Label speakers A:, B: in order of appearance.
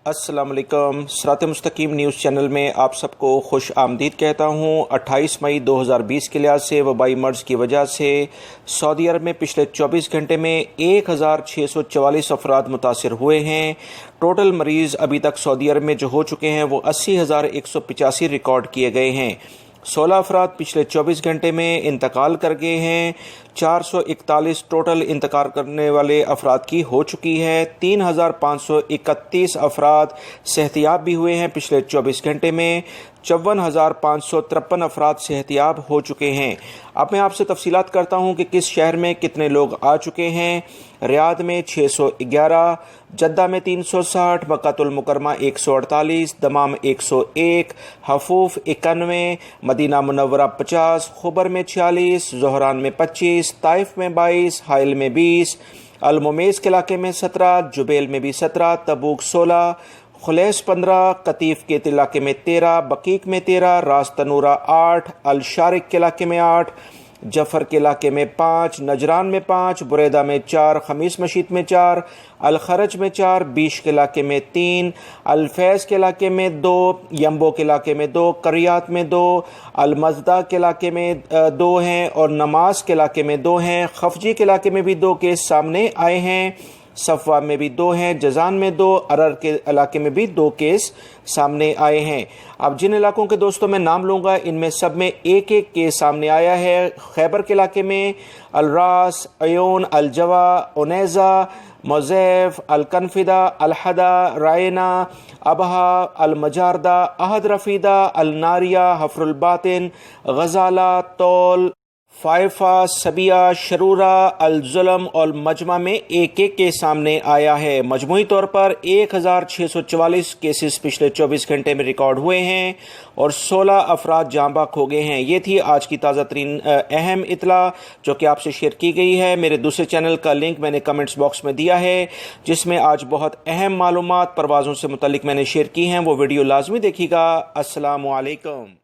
A: अस्सलाम वालेकुम। सिरात मुस्तकीम न्यूज़ चैनल में आप सबको खुश आमदीद कहता हूँ। 28 मई 2020 के लिहाज से वबाई मर्ज की वजह से सऊदी अरब में पिछले 24 घंटे में 1644 अफराद मुतासर हुए हैं। टोटल मरीज़ अभी तक सऊदी अरब में जो हो चुके हैं वो 80,185 रिकॉर्ड किए गए हैं। 16 अफराद पिछले 24 घंटे में इंतकाल कर गए हैं। 441 टोटल इंतकाल करने वाले अफराद की हो चुकी है। 3,531 अफराद सेहतियाब भी हुए हैं पिछले 24 घंटे में। 54,553 अफराद सेहतियाब हो चुके हैं। अब मैं आपसे तफसीलात करता हूँ कि किस शहर में कितने लोग आ चुके हैं। रियाद में 611, जद्दा में 360, मक्कातुल मुकरमा 148, दमाम 101, हफूफ 91, मदीना मुनव्वरा 50, खुबर में 46, जोहरान में 25, ताइफ में 22, हाइल में 20, अलमुमेस के इलाके में 17, जुबेल में भी 17, तबूक 16, खुलैस 15, कतीफ के इलाके में 13, बकीक में 13, रास तनूरा 8, अल शारिक के इलाके में 8, जफर के इलाके में 5, नजरान में 5, बुरेदा में 4, खमीस मशीद में 4, अल खरज में 4, बीश के इलाके में 3, अल फैज़ के इलाके में 2, यम्बो के इलाके में 2, करियात में 2, अल मज़दा के इलाके में 2 हैं और नमाज के इलाके में 2 हैं। खफजी के इलाके में भी 2 केस सामने आए हैं। सफ़वा में भी 2 हैं, जजान में 2, अरर के इलाके में भी 2 केस सामने आए हैं। अब जिन इलाकों के दोस्तों मैं नाम लूँगा इनमें सब में एक एक केस सामने आया है। खैबर के इलाके में अल रास, अयोन, अल जवा, उनैज़ा, मोज़ैफ़, अल कनफिदा, अल हदा, रायना, अबहा, अल मजारदा, अहद रफीदा, अल नारिया, हफ्रुल बातिन, गजाला, तौल, फाइफा, सबिया, शरूरा, अल जुलम और मजमा में एक एक के सामने आया है। मजमूई तौर पर 1644 केसेस पिछले 24 घंटे में रिकॉर्ड हुए हैं और 16 अफराद जाँ बाक हो गए हैं। ये थी आज की ताज़ा तरीन अहम इतला जो कि आपसे शेयर की गई है। मेरे दूसरे चैनल का लिंक मैंने कमेंट्स बॉक्स में दिया है जिसमें आज बहुत अहम मालूमात परवाज़ों से मुतल्लिक मैंने शेयर की हैं। वो वीडियो लाजमी देखिएगा। अस्सलामु अलैकुम।